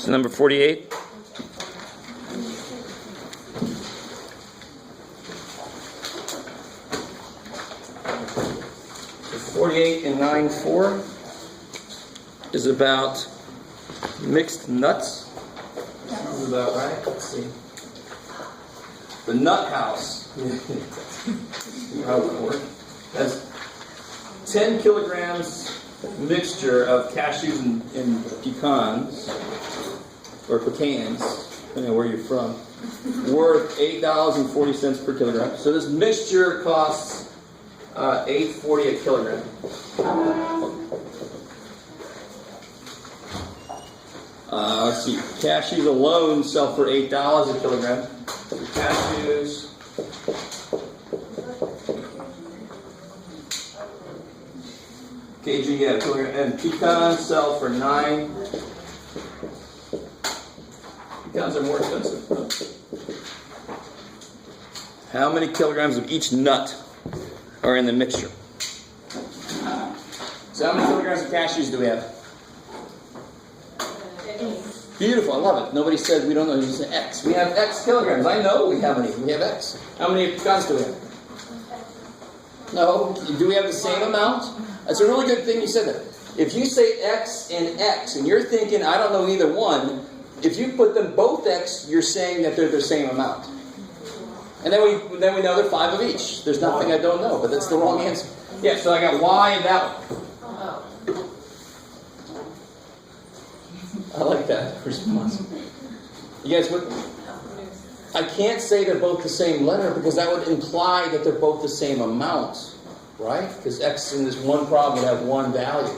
So number 48. So 48 in 9-4 is about mixed nuts. This is about right. Let's see. The nut house. How it would work. That's 10 kilograms mixture of cashews and pecans, or pecans, depending on where you're from, worth $8.40 per kilogram. So this mixture costs $8.40 a kilogram. Let's see. Cashews alone sell for $8 a kilogram. Cashews. KG, yeah, kilogram. And pecans sell for $9. Pecans are more expensive. How many kilograms of each nut are in the mixture? So how many kilograms of cashews do we have? Beautiful, I love it. Nobody said we don't know. You say X. We have X kilograms. I know we have any. We have X. How many pecans do we have? No. Do we have the same amount? That's a really good thing you said that. If you say X, and you're thinking, I don't know either one, if you put them both X, you're saying that they're the same amount. And then we know they're 5 of each. There's nothing I don't know, but that's the wrong answer. Yeah, so I got Y and that one. I like that response. You guys would? I can't say they're both the same letter because that would imply that they're both the same amount, right? Because X in this one problem would have one value.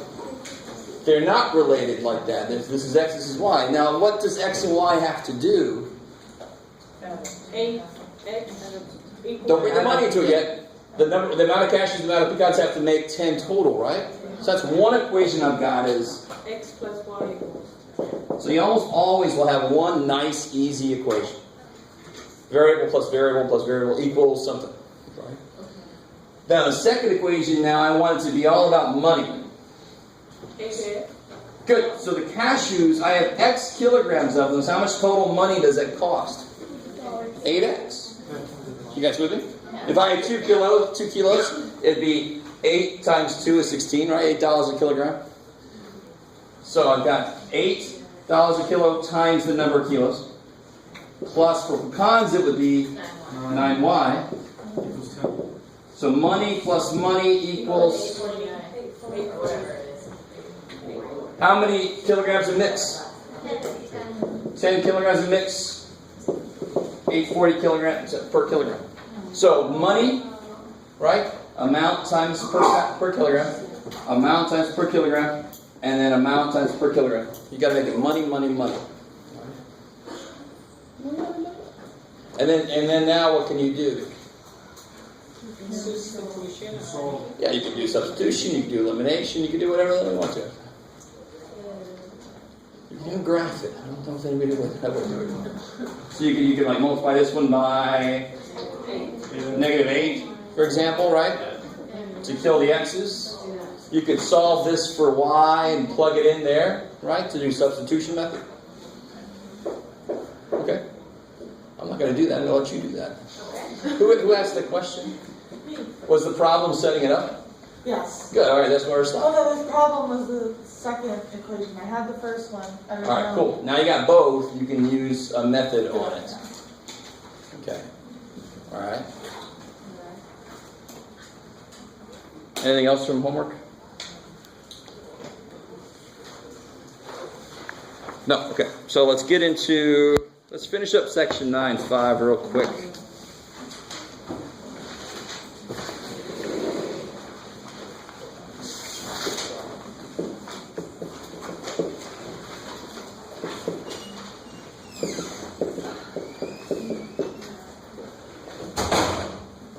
They're not related like that. This is X, this is Y. Now, what does X and Y have to do? Don't bring the money into it yet. The amount of cashews, the amount of pecans have to make 10 total, right? So that's one equation I've got is X plus Y equals. So you almost always will have one nice, easy equation. Variable plus variable plus variable equals something. Right? Now the second equation now, I want it to be all about money. Good. So the cashews, I have X kilograms of them. So how much total money does that cost? 8X. You guys with me? If I had 2 kilos, it'd be 8 times 2 is 16, right? $8 a kilogram. So I've got $8 a kilo times the number of kilos. Plus for pecans it would be 9Y. So money plus money equals how many kilograms of mix? 10 kilograms of mix. 840 kilograms per kilogram. So money, right? Amount times per kilogram. Amount times per kilogram. And then amount times per kilogram. You got to make it money, money, money. And then now what can you do? Yeah, you can do substitution, you can do elimination, you can do whatever you want to. You can graph it. I don't know if anybody would do it. So you can like multiply this one by -8, for example, right? To kill the x's. You could solve this for y and plug it in there, right? To do substitution method. Okay. I'm not going to do that. I'm going to let you do that. Who asked the question? Was the problem setting it up? Yes. Good. All right. That's where we're stopping. Oh, no, the problem was the second equation. I had the first one. All right. Cool. Now you got both. You can use a method on it. Okay. All right. Anything else from homework? No. Okay. So let's finish up section 9.5 real quick.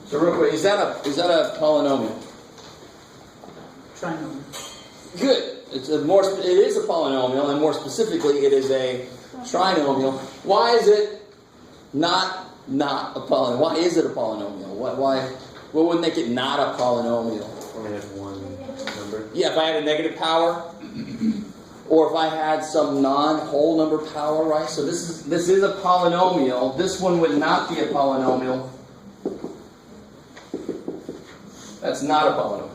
So real quick, is that a polynomial? Trinomial. Good. It is a polynomial, and more specifically, it is a trinomial. Why is it not a polynomial? Why is it a polynomial? What would make it not a polynomial? Only has one number. Yeah, if I had a negative power, Or if I had some non-whole number power, right? So this is a polynomial. This one would not be a polynomial. That's not a polynomial.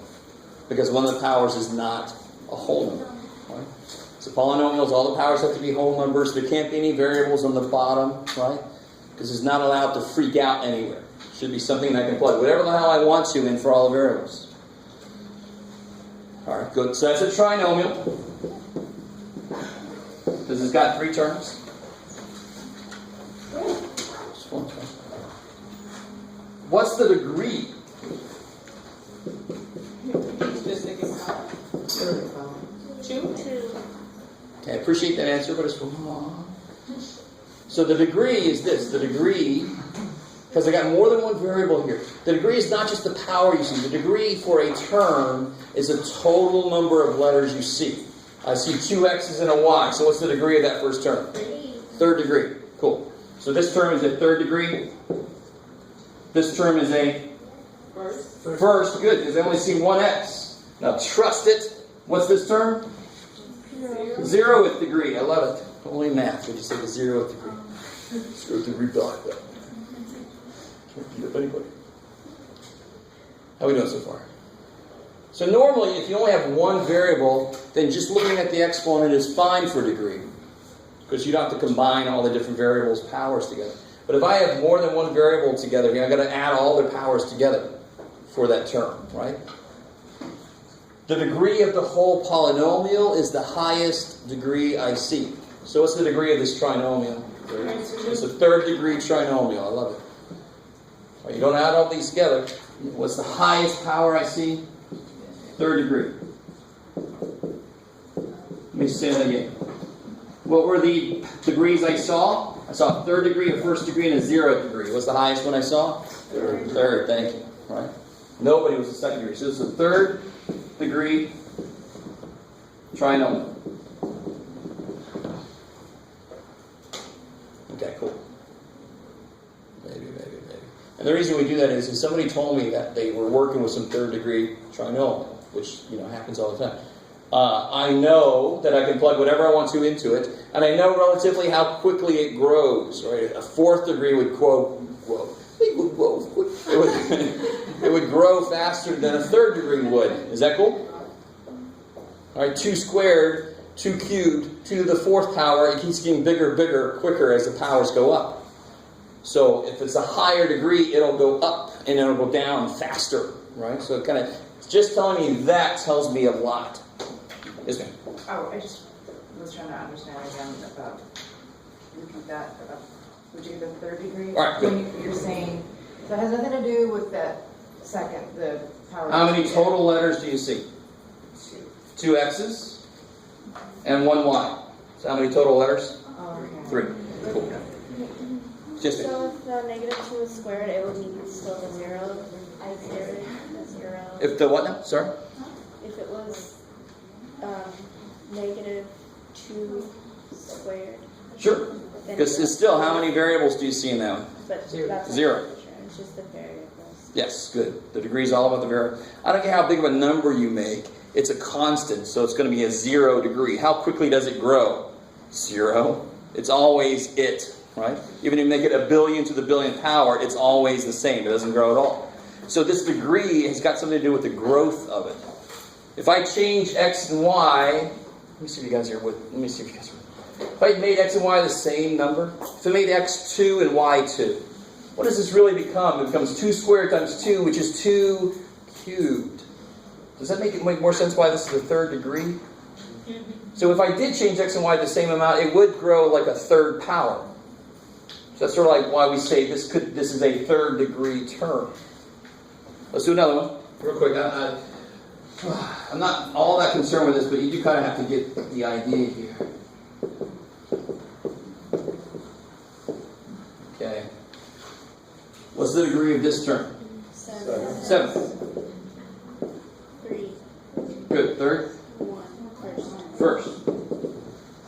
Because one of the powers is not a whole number. Right? So polynomials, all the powers have to be whole numbers. There can't be any variables on the bottom, right? Because it's not allowed to freak out anywhere. It should be something that I can plug whatever the hell I want to in for all the variables. All right, good. So that's a trinomial. Because it's got 3 terms. Just 1 term. What's the degree? Two. Okay, I appreciate that answer, but it's wrong. So the degree is this. The degree, because I got more than one variable here. The degree is not just the power you see. The degree for a term is a total number of letters you see. I see 2 x's and a y. So what's the degree of that first term? 3rd degree. Cool. So this term is a 3rd degree. This term is a first. Good, because I only see 1 x. Now trust it. What's this term? 0th degree. I love it. Only math. We just say the 0th degree. 0th degree dot. Can't beat up anybody. How are we doing so far? So normally, if you only have one variable, then just looking at the exponent is fine for degree. Because you don't have to combine all the different variables' powers together. But if I have more than one variable together, I've got to add all their powers together for that term, right? The degree of the whole polynomial is the highest degree I see. So what's the degree of this trinomial? It's a 3rd degree trinomial. I love it. Well, you don't add all these together. What's the highest power I see? 3rd degree. Let me say that again. What were the degrees I saw? I saw a 3rd degree, a 1st degree, and a 0th degree. What's the highest one I saw? 3rd, thank you. Right? Nobody was a 2nd degree. So this is a 3rd degree trinomial. Okay, cool. Maybe. And the reason we do that is if somebody told me that they were working with some 3rd degree trinomial, which happens all the time. I know that I can plug whatever I want to into it, and I know relatively how quickly it grows. Right? A 4th degree would it would grow faster than a 3rd degree would. Is that cool? All right, 2 squared, 2 cubed, 2 to the 4th power. It keeps getting bigger, quicker as the powers go up. So if it's a higher degree, it'll go up and it'll go down faster. Right? So it kind of just telling me that tells me a lot. Yes, ma'am. Oh, I just was trying to understand again about, repeat that, would you give a 3rd degree? All right, good. When you're saying, so it has nothing to do with that second, the power. How many total letters do you see? 2 x's and 1 y. So how many total letters? Oh, okay. 3. Cool. Just So if the -2 is squared, it would be still the 0. I zeroed the 0. If the what now? Sorry? If it was -2 squared. Sure. then Because it's still, how many variables do you see in that one? But 0. that's not 0. the picture, it's just the variables. Yes, good. The degree is all about the variable. I don't care how big of a number you make. It's a constant, so it's going to be a 0 degree. How quickly does it grow? 0. It's always it, right? Even if you make it a billion to the billionth power, it's always the same. It doesn't grow at all. So this degree has got something to do with the growth of it. If I change x and y, let me see if you guys are with. Let me see if you guys are with. If I made x and y the same number, if I made x 2 and y 2, what does this really become? It becomes 2 squared times 2, which is 2 cubed. Does that make more sense why this is a 3rd degree? So if I did change x and y the same amount, it would grow like a 3rd power. So that's sort of like why we say this is a 3rd degree term. Let's do another one, real quick. I'm not all that concerned with this, but you do kind of have to get the idea here. Okay. What's the degree of this term? 7. 3. Good. 3rd? 1. First.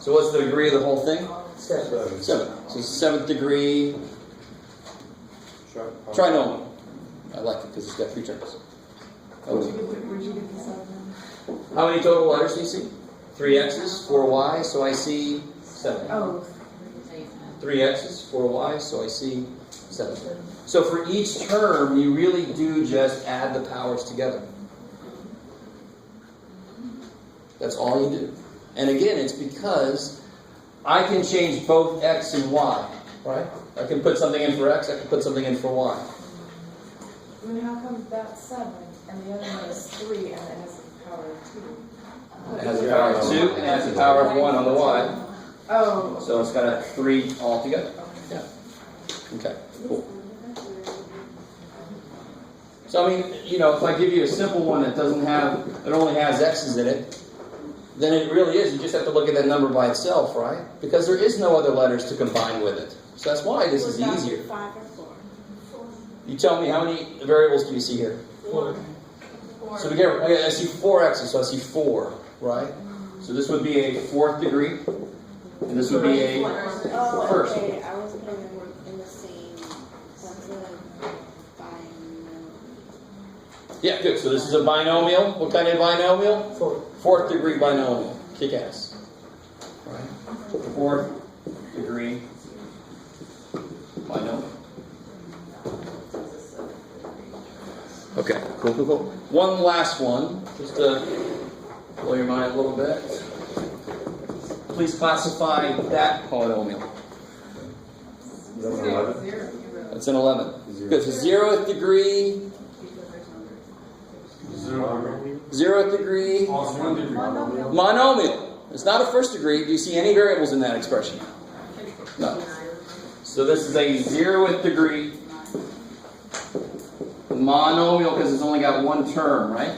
So what's the degree of the whole thing? 7. So 7th degree trinomial. I like it because it's got 3 terms. Where'd you get the 7? How many total letters do you see? 3 x's, 4 y, so I see 7. Oh. 3 x's, 4 y, so I see 7. So for each term, you really do just add the powers together. That's all you do. And again, it's because I can change both x and y, right? I can put something in for x, I can put something in for y. Then how come that's 7 and the other one is 3 and it has the power of 2? It has the power of 2 and it has the power of 1 on the y. Oh. So it's got a 3 altogether. Yeah. Okay, cool. So I mean, you know, if I give you a simple one that only has x's in it, then it really is, you just have to look at that number by itself, right? Because there is no other letters to combine with it. So that's why this is easier. 5 or 4? You tell me, how many variables do you see here? 4. So we get, okay, I see 4 x's, so I see 4, right? So this would be a 4th degree, and this would be a Oh, first. okay. I was putting them in the same sense of binomial. Yeah, good. So this is a binomial. What kind of binomial? 4th degree binomial. Kick ass. Right? 4th degree binomial. Okay, cool. One last one, just to blow your mind a little bit. Please classify that polynomial. That's an 11. Good. So 0th degree. 0th degree monomial. It's not a 1st degree. Do you see any variables in that expression? No. So this is a 0th degree monomial because it's only got one term, right?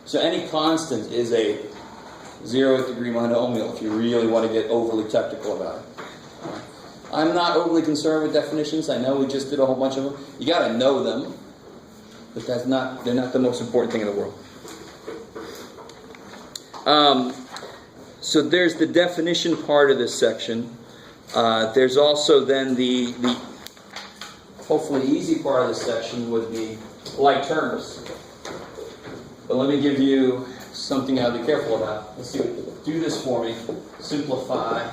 So any constant is a 0th degree monomial if you really want to get overly technical about it. I'm not overly concerned with definitions. I know we just did a whole bunch of them. You got to know them. But they're not the most important thing in the world. So there's the definition part of this section. There's also then the hopefully easy part of this section would be like terms. But let me give you something I'll be careful about. Let's see. Do this for me. Simplify.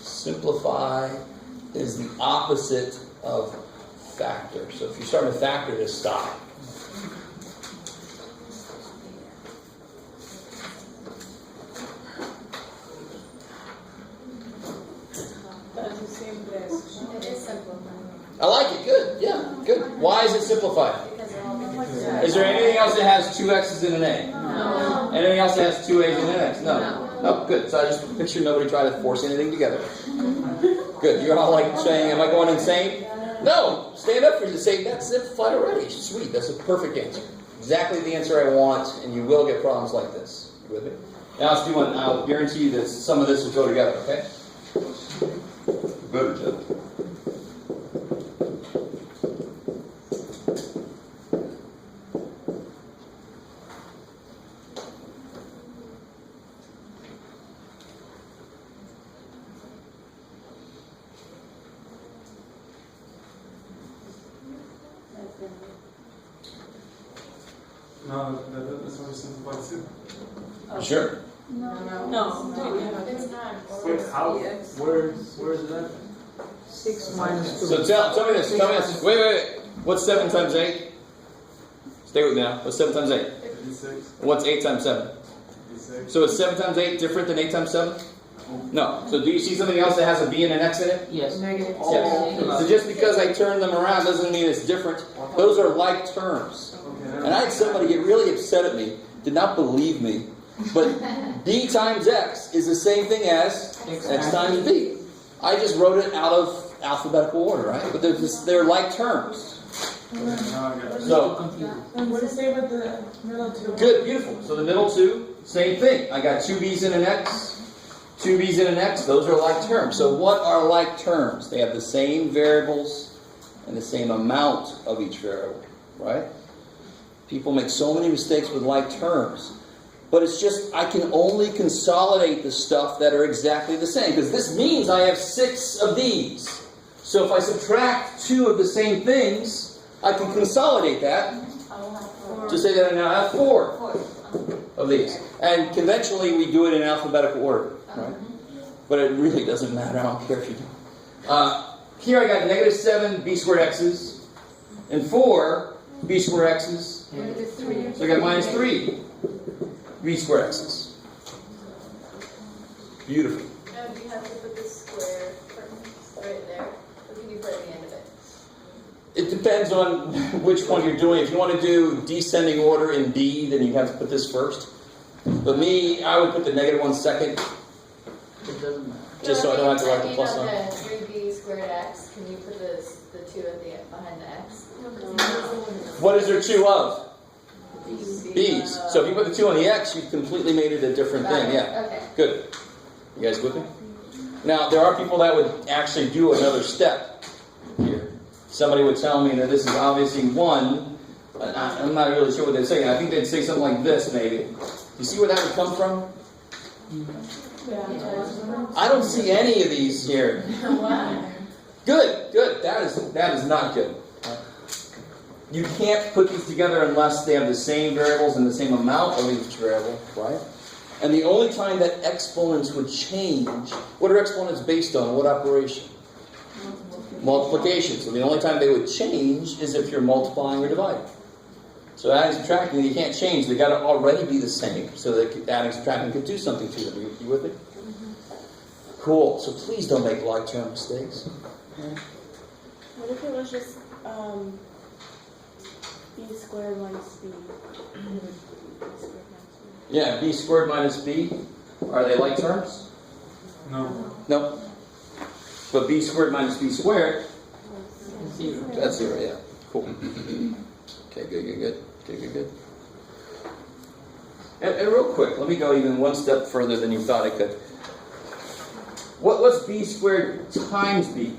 Simplify is the opposite of factor. So if you start with factor, just stop. It is simple. I like it. Good. Yeah. Good. Why is it simplified? Is there anything else that has 2 x's and an a? No. Anything else that has 2 a's and an x? No. No. Good. So I just picture nobody try to force anything together. Good. You're all like saying, am I going insane? No. Stand up for you. Say, that's simplified already. Sweet. That's a perfect answer. Exactly the answer I want, and you will get problems like this. You with me? Now let's do one. I'll guarantee you that some of this will go together, okay? Better, Jeff. No, that's already simplified too. Sure. No. It's not. Wait, how? Where is it at? 6 minus 2. So tell me this. Tell me this. Wait. What's 7 times 8? Stay with me now. What's 7 times 8? 86. What's 8 times 7? 86. So is 7 times 8 different than 8 times 7? No. So do you see something else that has a b and an x in it? Yes. Negative. Yes. So just because I turn them around doesn't mean it's different. Those are like terms. And I had somebody get really upset at me, did not believe me, but b times x is the same thing as x times b. I just wrote it out of alphabetical order, right? But they're like terms. So, And what does it say with the middle 2? good, beautiful. So the middle two, same thing. I got 2 b's and an x, 2 b's and an x, those are like terms. So what are like terms? They have the same variables and the same amount of each variable, right? People make so many mistakes with like terms. But it's just, I can only consolidate the stuff that are exactly the same. Because this means I have 6 of these. So if I subtract 2 of the same things, I can consolidate that to say that I now have 4 of these. And conventionally, we do it in alphabetical order, right? But it really doesn't matter. I don't care if you do. Here I got negative 7 b squared x's and 4 b squared x's. So I got minus 3 b squared x's. Beautiful. And you have to put the square right there. What can you put at the end of it? It depends on which one you're doing. If you want to do descending order in B, then you have to put this first. But me, I would put the negative 1 second. It doesn't matter. Just so I don't have to write the plus on. sign. You know the 3b squared x, can you put the 2 at the behind the x? What is there 2 of? B's. B's. So if you put the 2 on the x, you've completely made it a different thing. Yeah. Okay. Good. You guys with me? Now, there are people that would actually do another step here. Somebody would tell me that this is obviously 1. I'm not really sure what they're saying. I think they'd say something like this, maybe. You see where that would come from? I don't see any of these here. Good, good. That is not good. You can't put these together unless they have the same variables and the same amount of each variable, right? And the only time that exponents would change, what are exponents based on? What operation? Multiplication. So the only time they would change is if you're multiplying or dividing. So adding and subtracting, you can't change. They've got to already be the same so that adding and subtracting can do something to them. You with me? Cool. So please don't make like term mistakes. What if it was just b squared minus b? Yeah, b squared minus b. Are they like terms? No. No. But b squared minus b squared, that's 0, yeah. Cool. Okay, good. And real quick, let me go even one step further than you thought I could. What's b squared times b?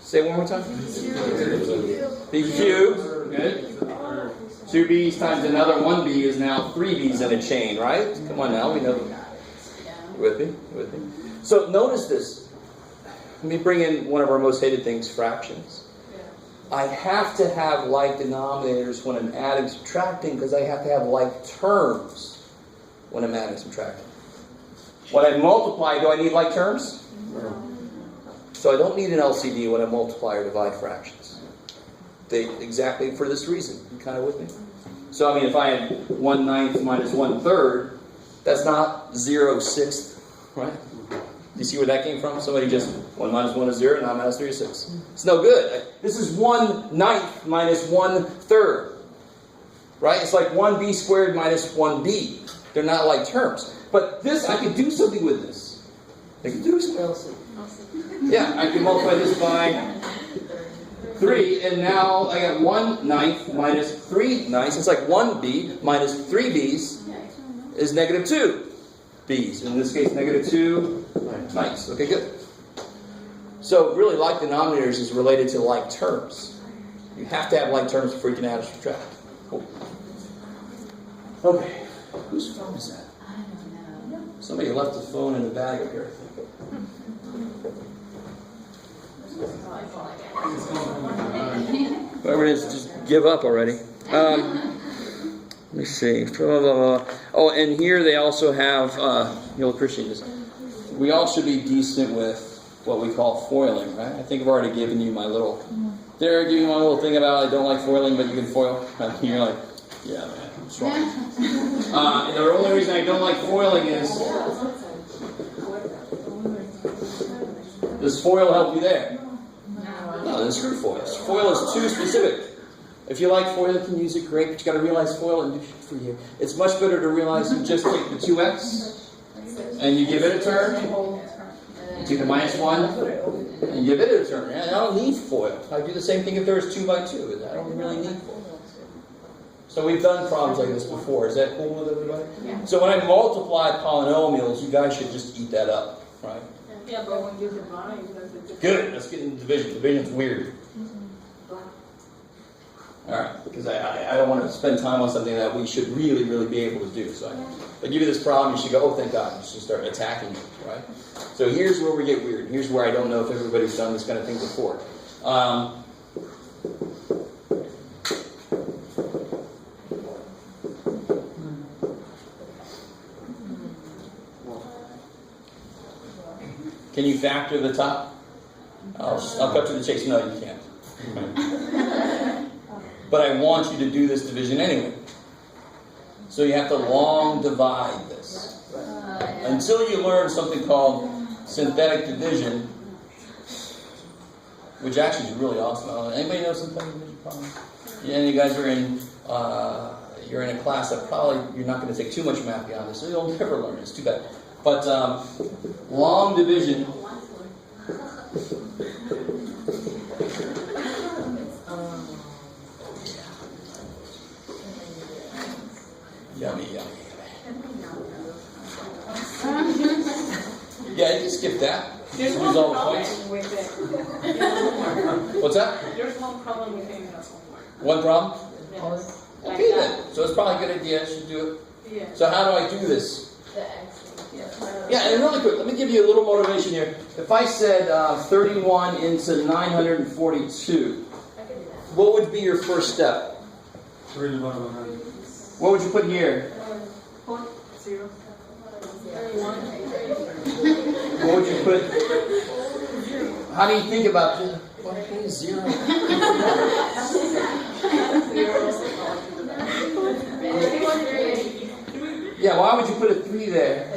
Say it one more time. b cubed. Good. 2 b's times another 1 b is now 3 b's in a chain, right? Come on now, we know. You with me? You with me? So notice this. Let me bring in one of our most hated things, fractions. I have to have like denominators when I'm adding and subtracting because I have to have like terms when I'm adding and subtracting. When I multiply, do I need like terms? No. So I don't need an LCD when I multiply or divide fractions. Exactly for this reason. You kind of with me? So I mean, if I had 1/9 minus 1/3, that's not 0/6, right? Do you see where that came from? Somebody just 1 minus 1 is 0, now minus 3 is 6. It's no good. This is 1/9 minus 1/3. Right? It's like 1b squared minus 1b. They're not like terms. But this, I could do something with this. I could do something else. Yeah, I can multiply this by 3, and now I got 1/9 minus 3/9. It's like 1b minus 3b's is negative 2b's. In this case, negative 2/9. Okay, good. So really, like denominators is related to like terms. You have to have like terms before you can add or subtract. Cool. Okay. Whose phone is that? I don't know. Somebody left his phone in the bag up here. Whoever it is, just give up already. Let me see. Oh, and here they also have, you'll appreciate this. We all should be decent with what we call foiling, right? I think I've already given you my little, they're giving you my little thing about I don't like foiling, but you can foil. And you're like, yeah, man, what's wrong? And the only reason I don't like foiling is, does foil help you there? No, then screw foil. Foil is too specific. If you like foil, you can use it, great, but you got to realize foil and do shit for you. It's much better to realize you just take the 2x and you give it a turn. You take the minus 1 and give it a turn. I don't need foil. I'd do the same thing if there was 2 by 2. I don't really need foil. So we've done problems like this before. Is that cool with everybody? Yeah. So when I multiply polynomials, you guys should just eat that up, right? Yeah, but when you divide, does it? Good. Let's get into division. Division's weird. All right, because I don't want to spend time on something that we should really, really be able to do. So I give you this problem, you should go, oh, thank God. You should start attacking it, right? So here's where we get weird. Here's where I don't know if everybody's done this kind of thing before. Can you factor the top? I'll cut to the chase. No, you can't. But I want you to do this division anyway. So you have to long divide this. Until you learn something called synthetic division, which actually is really awesome. Anybody know synthetic division problem? Yeah, and you guys are in, you're in a class that probably you're not going to take too much math beyond this, so you'll never learn it. It's too bad. But long division. Yummy, yummy, yummy. Yeah, you can skip that. There's Use no all the problem points. with it. What's that? There's no problem with doing that homework. One problem? Yes. Like Okay that. then. So it's probably a good idea. I should do it. Yeah. So how do I do this? Yeah, and really quick, let me give you a little motivation here. If I said 31 into 942, what would be your first step? 3 divided by 9. What would you put here? 0. What would you put? How do you think about this? What is 0? Yeah, why would you put a 3 there?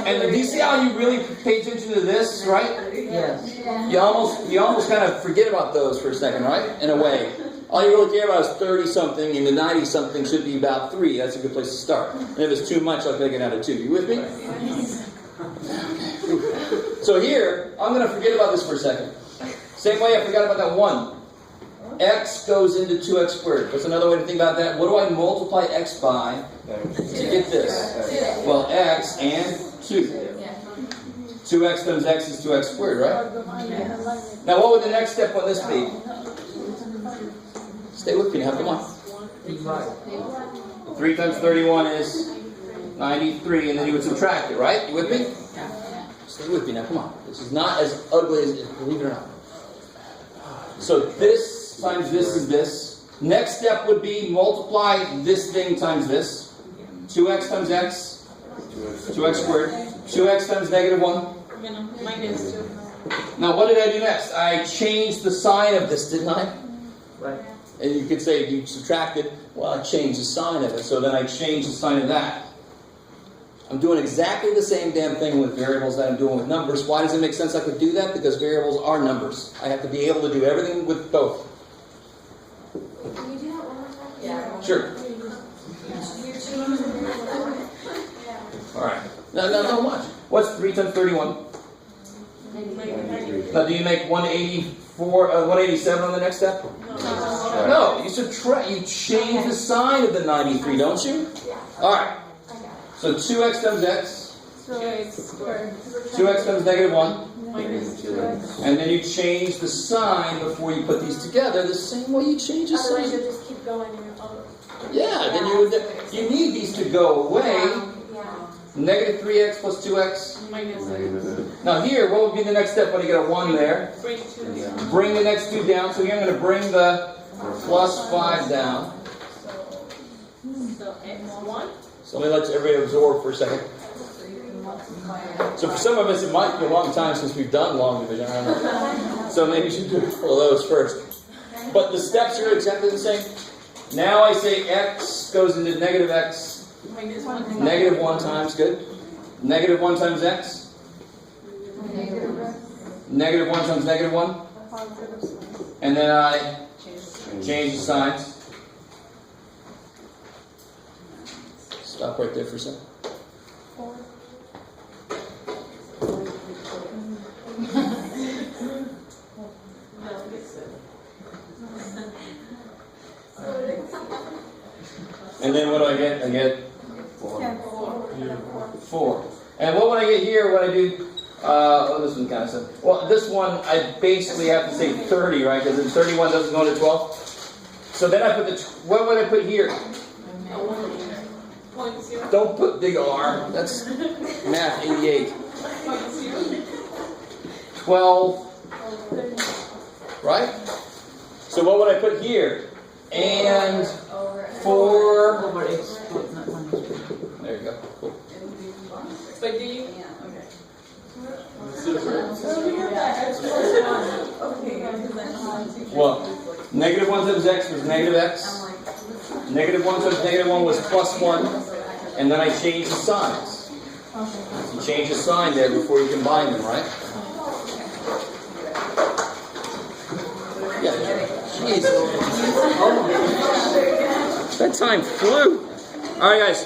And do you see how you really pay attention to this, right? Yes. You almost kind of forget about those for a second, right? In a way. All you really care about is 30-something, and the 90-something should be about 3. That's a good place to start. And if it's too much, I'll take it out of 2. You with me? So here, I'm going to forget about this for a second. Same way I forgot about that 1. X goes into 2x squared. What's another way to think about that? What do I multiply x by to get this? Well, x and 2. 2x times x is 2x squared, right? Now, what would the next step on this be? Stay with me now, come on. 3 times 31 is 93, and then you would subtract it, right? You with me? Stay with me now, come on. This is not as ugly as, believe it or not. So this times this is this. Next step would be multiply this thing times this. 2x times x, 2x squared. 2x times negative 1. Minus 2. Now what did I do next? I changed the sign of this, didn't I? Right. And you could say you subtracted, well, I changed the sign of it, so then I changed the sign of that. I'm doing exactly the same damn thing with variables that I'm doing with numbers. Why does it make sense I could do that? Because variables are numbers. I have to be able to do everything with both. Can you do that one more time? Yeah. Sure. Alright. No, watch. What's 3 times 31? Now, do you make 187 on the next step? No, you subtract. You change the sign of the 93, don't you? Alright. So 2x times x. 2x times negative 1. Minus 2x. And then you change the sign before you put these together the same way you change the Otherwise, sign. you'll just keep going and Yeah, then you need these to go away. yeah. Negative 3x plus 2x. Minus Now here, what would be the next step when you get a 1 there? bring 2. Bring the next 2 down. So here I'm going to bring the plus 5 down. So x1. So let me let everybody absorb for a second. So for some of us, it might be a long time since we've done long division. I don't know. So maybe you should do all those first. But the steps are exactly the same. Now I say x goes into negative x. Minus 1. Negative 1 times, good. Negative 1 times x. Negative 1 times negative 1. And then I change the signs. Stop right there for a second. And then what do I get? I get 4. And what would I get here when I do, this one's kind of simple. Well, this one, I basically have to say 30, right? Because then 31 doesn't go to 12. So then I put what would I put here? Don't put big R. That's math 88. 12. Right? So what would I put here? And 4. There you go. Cool. But do you? Well, negative 1 times x was negative x. Negative 1 times negative 1 was plus 1. And then I changed the signs. You change the sign there before you combine them, right? Yeah. Jeez. That time flew. All right, guys.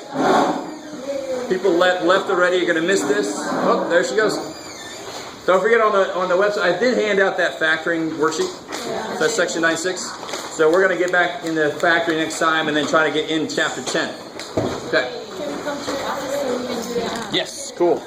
People left already. You're going to miss this. Oh, there she goes. Don't forget on the website, I did hand out that factoring worksheet. So that's section 9.6. So we're going to get back in the factory next time and then try to get in chapter 10. Okay. Can we come to your office so we can do that? Yes, cool.